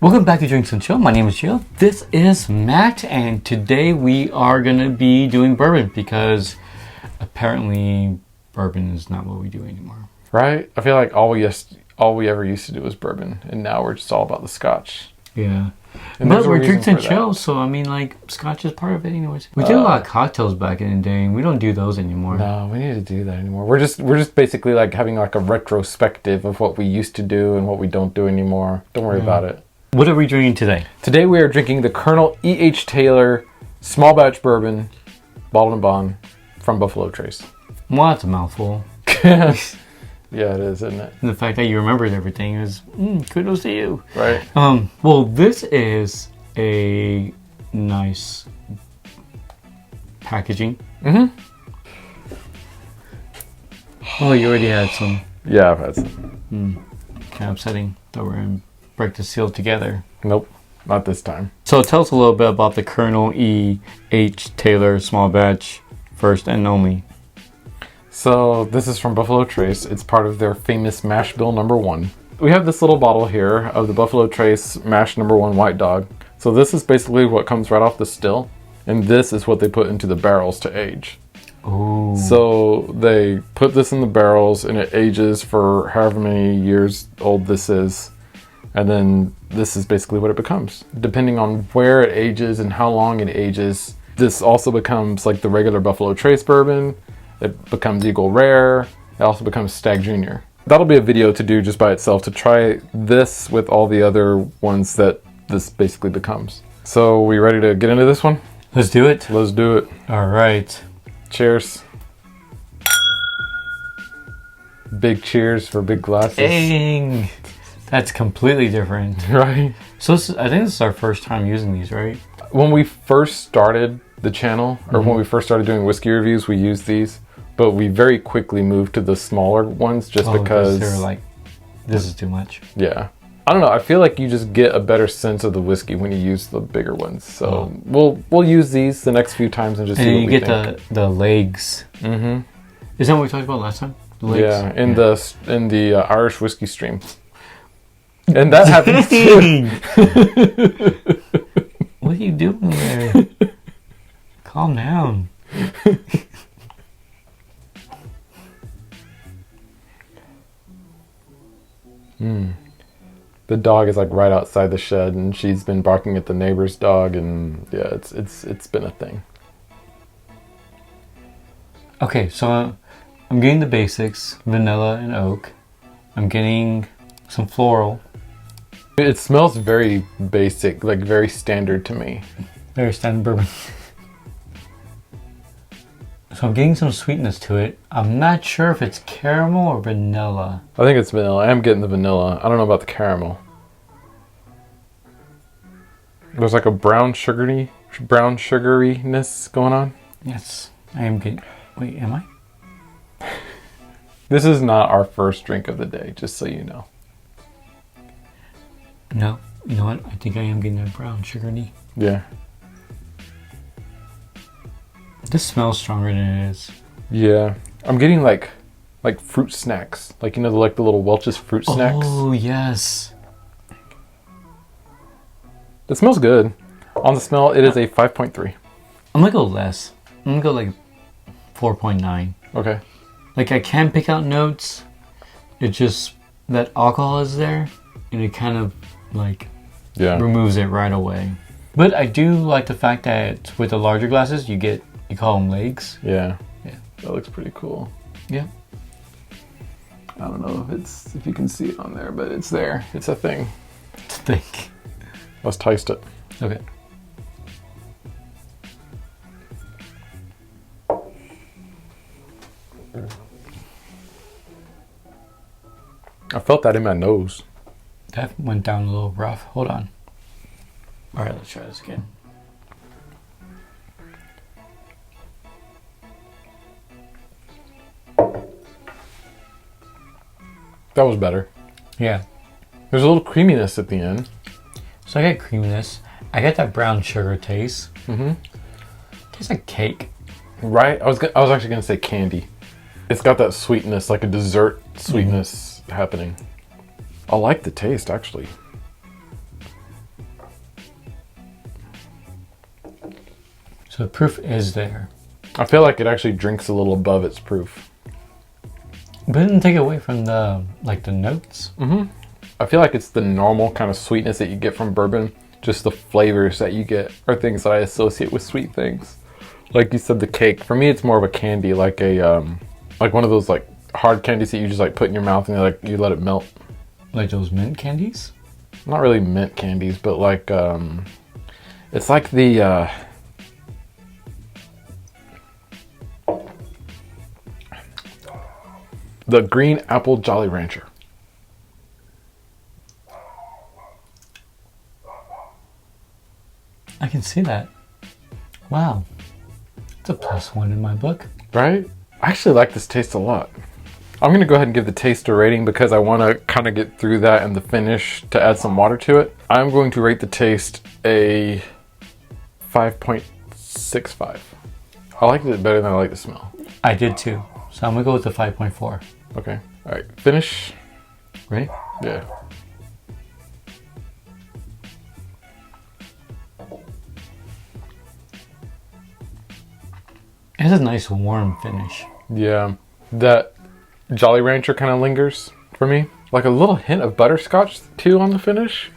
Welcome back to Drinks and Chill. My name is Gio. This is Matt, and today we are going to be doing bourbon because apparently bourbon is not what we do anymore. Right? I feel like all we ever used to do was bourbon, and now we're just all about the scotch. Yeah. And but we're Drinks and Chill, so I mean, like, scotch is part of it anyways. We did a lot of cocktails back in the day, and we don't do those anymore. No, we need to do that anymore. We're just basically like having like a retrospective of what we used to do and what we don't do anymore. Don't worry about it. What are we drinking today? Today we are drinking the Colonel E.H. Taylor small batch bourbon, bottled and bond from Buffalo Trace. Well, that's a mouthful. Yeah, it is, isn't it? And the fact that you remembered everything is kudos to you. Right. Well, this is a nice packaging. Mm-hmm. Oh, you already had some. Yeah, I've had some. Kind of upsetting that we're going to break the seal together. Nope, not this time. So tell us a little bit about the Colonel E.H. Taylor small batch, first and only. So this is from Buffalo Trace. It's part of their famous mash bill #1. We have this little bottle here of the Buffalo Trace mash #1 White Dog. So this is basically what comes right off the still, and this is what they put into the barrels to age. Ooh. So they put this in the barrels and it ages for however many years old this is. And then this is basically what it becomes. Depending on where it ages and how long it ages, this also becomes like the regular Buffalo Trace bourbon. It becomes Eagle Rare. It also becomes Stag Junior. That'll be a video to do just by itself to try this with all the other ones that this basically becomes. So we ready to get into this one? Let's do it. Let's do it. All right. Cheers. Big cheers for big glasses. Dang. That's completely different. Right? So I think this is our first time using these, right? When we first started the channel, or when we first started doing whiskey reviews, we used these. But we very quickly moved to the smaller ones just because... they were like, this is too much. Yeah. I don't know. I feel like you just get a better sense of the whiskey when you use the bigger ones. So we'll use these the next few times and just see what we think. And you get the legs. Mm-hmm. Is that what we talked about last time? The legs? Yeah, in the Irish whiskey stream. And that happens too. What are you doing there? Calm down. The dog is like right outside the shed, and she's been barking at the neighbor's dog, and yeah, it's been a thing. Okay, so I'm getting the basics: vanilla and oak. I'm getting some floral. It smells very basic, like very standard to me. Very standard bourbon. So I'm getting some sweetness to it. I'm not sure if it's caramel or vanilla. I think it's vanilla. I am getting the vanilla. I don't know about the caramel. There's like a brown sugariness going on. Yes, I am getting... Wait, am I? This is not our first drink of the day, just so you know. No, you know what? I think I am getting that brown sugary. Yeah. This smells stronger than it is. Yeah. I'm getting like fruit snacks. Like, you know, the little Welch's fruit snacks. Oh, yes. It smells good. On the smell, it is a 5.3. I'm gonna go less. I'm gonna go like 4.9. Okay. Like, I can pick out notes. It just, that alcohol is there, and it kind of like removes it right away. But I do like the fact that with the larger glasses, you call them legs. Yeah. That looks pretty cool. Yeah. I don't know if you can see it on there, but it's there. It's a thing. It's a thing. Let's taste it. Okay. I felt that in my nose. That went down a little rough. Hold on. All right, let's try this again. That was better. Yeah. There's a little creaminess at the end. So I got creaminess. I got that brown sugar taste. Mm-hmm. Tastes like cake. Right? I was actually gonna say candy. It's got that sweetness, like a dessert sweetness happening. I like the taste, actually. So the proof is there. I feel like it actually drinks a little above its proof. But it didn't take away from the notes. Mm-hmm. I feel like it's the normal kind of sweetness that you get from bourbon. Just the flavors that you get are things that I associate with sweet things. Like you said, the cake. For me, it's more of a candy, like one of those like hard candies that you just like put in your mouth and you let it melt. Like those mint candies? Not really mint candies, but like it's like the green apple Jolly Rancher. I can see that. Wow. It's a +1 in my book. Right? I actually like this taste a lot. I'm going to go ahead and give the taste a rating because I want to kind of get through that and the finish to add some water to it. I'm going to rate the taste a 5.65. I liked it better than I like the smell. I did too. So I'm going to go with the 5.4. Okay. All right. Finish. Ready? Yeah. It has a nice warm finish. Yeah. That Jolly Rancher kind of lingers for me. Like a little hint of butterscotch too on the finish.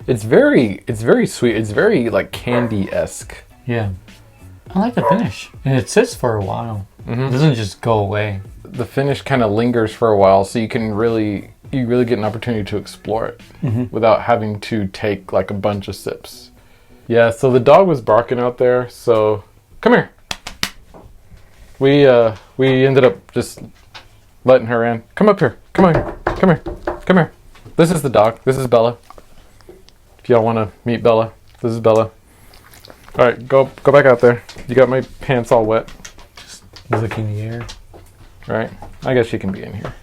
It's very sweet. It's very like candy-esque. Yeah. I like the finish. And it sits for a while. Mm-hmm. It doesn't just go away. The finish kind of lingers for a while, so you really get an opportunity to explore it without having to take like a bunch of sips. Yeah, so the dog was barking out there, so come here. We ended up just letting her in. Come up here. Come on. Come here. Come here. This is the dog. This is Bella. If y'all want to meet Bella, this is Bella. All right, go back out there. You got my pants all wet. Just licking the air. Right. I guess she can be in here.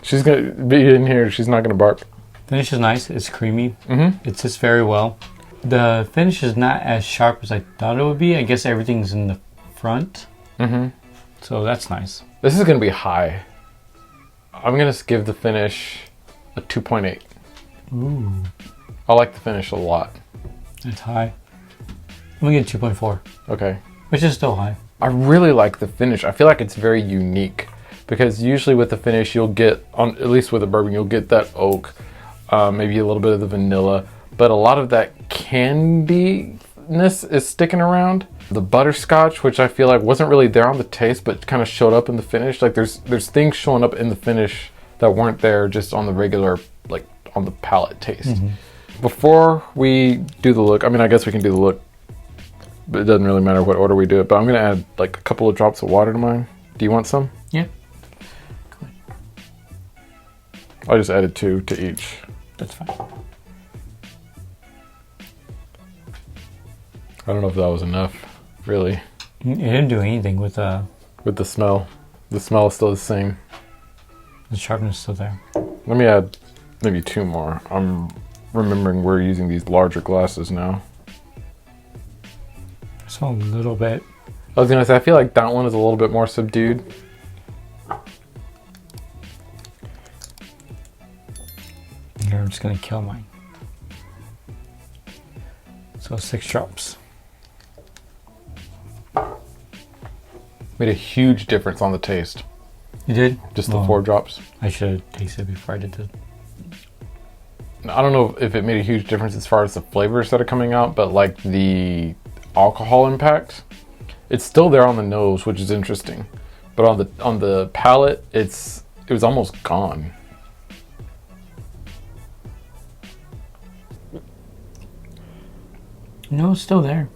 She's gonna be in here. She's not gonna bark. Finish is nice. It's creamy. It sits very well. The finish is not as sharp as I thought it would be. I guess everything's in the front. So that's nice. This is gonna be high. I'm gonna give the finish a 2.8. Ooh. I like the finish a lot. That's high. I'm gonna get 2.4. Okay. Which is still high. I really like the finish. I feel like it's very unique because usually with the finish you'll get, at least with a bourbon, you'll get that oak, maybe a little bit of the vanilla, but a lot of that candiness is sticking around. The butterscotch, which I feel like wasn't really there on the taste, but kind of showed up in the finish. Like there's things showing up in the finish that weren't there just on the regular, like on the palate taste. Before we do the look, I mean, I guess we can do the look, but it doesn't really matter what order we do it. But I'm going to add like a couple of drops of water to mine. Do you want some? Yeah. Cool. I just added 2 to each. That's fine. I don't know if that was enough, really. It didn't do anything with the smell. The smell is still the same. The sharpness is still there. Let me add maybe 2 more. I'm remembering we're using these larger glasses now. So a little bit. I was gonna say, I feel like that one is a little bit more subdued. Here, I'm just gonna kill mine. So 6 drops. Made a huge difference on the taste. You did? Just the 4 drops. I should have tasted it before I did this. I don't know if it made a huge difference as far as the flavors that are coming out, but like the alcohol impact, it's still there on the nose, which is interesting. But on the palate, it was almost gone. No, it's still there.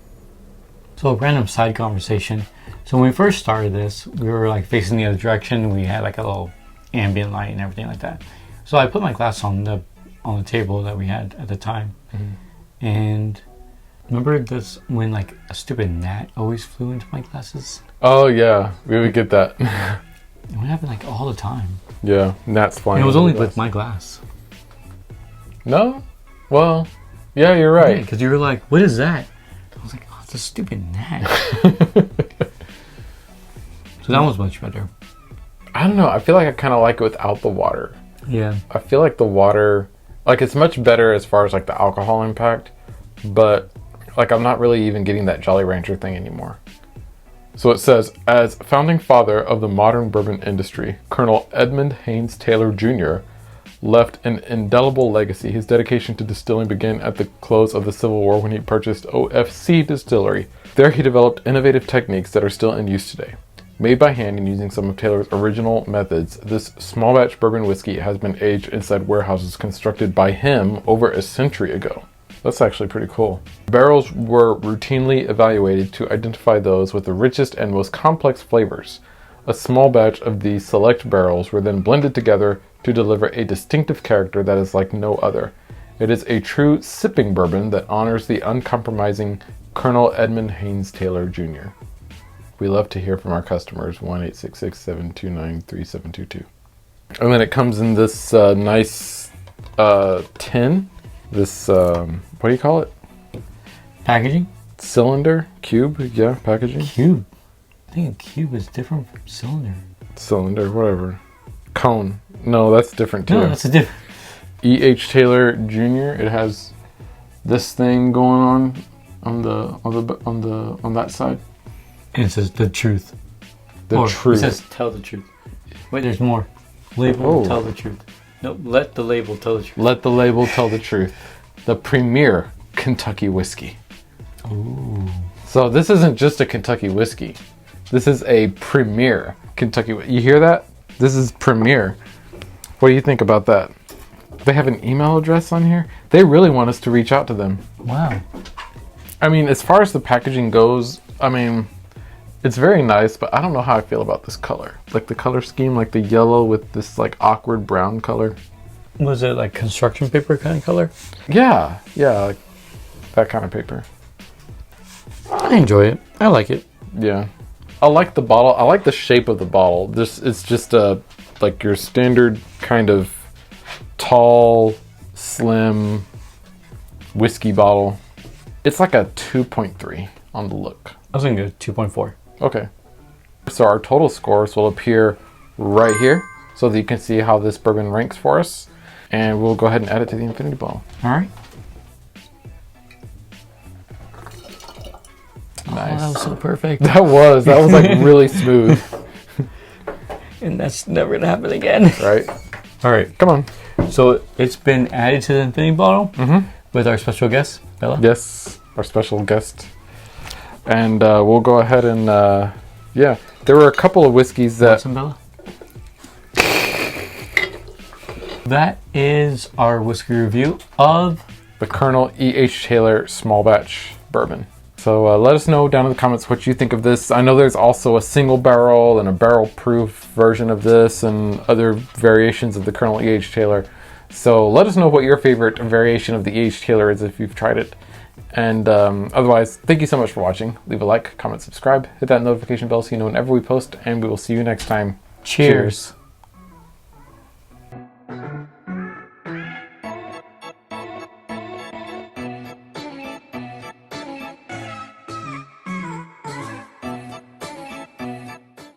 So a random side conversation. So when we first started this, we were like facing the other direction. We had like a little ambient light and everything like that. So I put my glass on the table that we had at the time. And remember this when like a stupid gnat always flew into my glasses? Oh yeah, we would get that. It would happen like all the time. Yeah, gnats flying. And it was only with my glass. No? Well, yeah, you're right. Because you were like, what is that? I was like, oh, it's a stupid gnat. So that was much better. I don't know. I feel like I kind of like it without the water. Yeah. I feel like the water, like it's much better as far as like the alcohol impact, but Like, I'm not really even getting that Jolly Rancher thing anymore. So it says, as founding father of the modern bourbon industry, Colonel Edmund Haynes Taylor Jr. left an indelible legacy. His dedication to distilling began at the close of the Civil War when he purchased OFC Distillery. There he developed innovative techniques that are still in use today. Made by hand and using some of Taylor's original methods, this small batch bourbon whiskey has been aged inside warehouses constructed by him over a century ago. That's actually pretty cool. Barrels were routinely evaluated to identify those with the richest and most complex flavors. A small batch of these select barrels were then blended together to deliver a distinctive character that is like no other. It is a true sipping bourbon that honors the uncompromising Colonel Edmund Haynes Taylor Jr. We love to hear from our customers, 1-866-729-3722. And then it comes in this nice tin. This, what do you call it? Packaging? Cylinder? Cube? Yeah, packaging. Cube. I think a cube is different from cylinder. Cylinder, whatever. Cone. No, that's different too. No, that's a different. E.H. Taylor Jr. It has this thing going on that side. And it says the truth. Truth. It says tell the truth. Wait, there's more. Label, tell the truth. No, let the label tell the truth. Let the label tell the truth. The premier Kentucky whiskey. Ooh. So this isn't just a Kentucky whiskey. This is a premier Kentucky. You hear that? This is premier. What do you think about that? They have an email address on here. They really want us to reach out to them. Wow. I mean, as far as the packaging goes, I mean, it's very nice, but I don't know how I feel about this color. Like the color scheme, like the yellow with this like awkward brown color. Was it like construction paper kind of color? Yeah, like that kind of paper. I enjoy it. I like it. Yeah. I like the bottle. I like the shape of the bottle. It's just like your standard kind of tall, slim whiskey bottle. It's like a 2.3 on the look. I was going to go 2.4. Okay. So our total scores will appear right here so that you can see how this bourbon ranks for us. And we'll go ahead and add it to the infinity bottle. All right. Nice. Oh, that was so perfect. That was like really smooth. And that's never going to happen again. Right? All right. Come on. So it's been added to the infinity bottle with our special guest, Bella. Yes, our special guest. And we'll go ahead and, yeah. There were a couple of whiskeys that... Some Bella? That is our whiskey review of the Colonel E.H. Taylor Small Batch Bourbon. So let us know down in the comments what you think of this. I know there's also a single barrel and a barrel proof version of this and other variations of the Colonel E.H. Taylor. So let us know what your favorite variation of the E.H. Taylor is if you've tried it. And otherwise, thank you so much for watching. Leave a like, comment, subscribe, hit that notification bell so you know whenever we post, and we will see you next time. Cheers.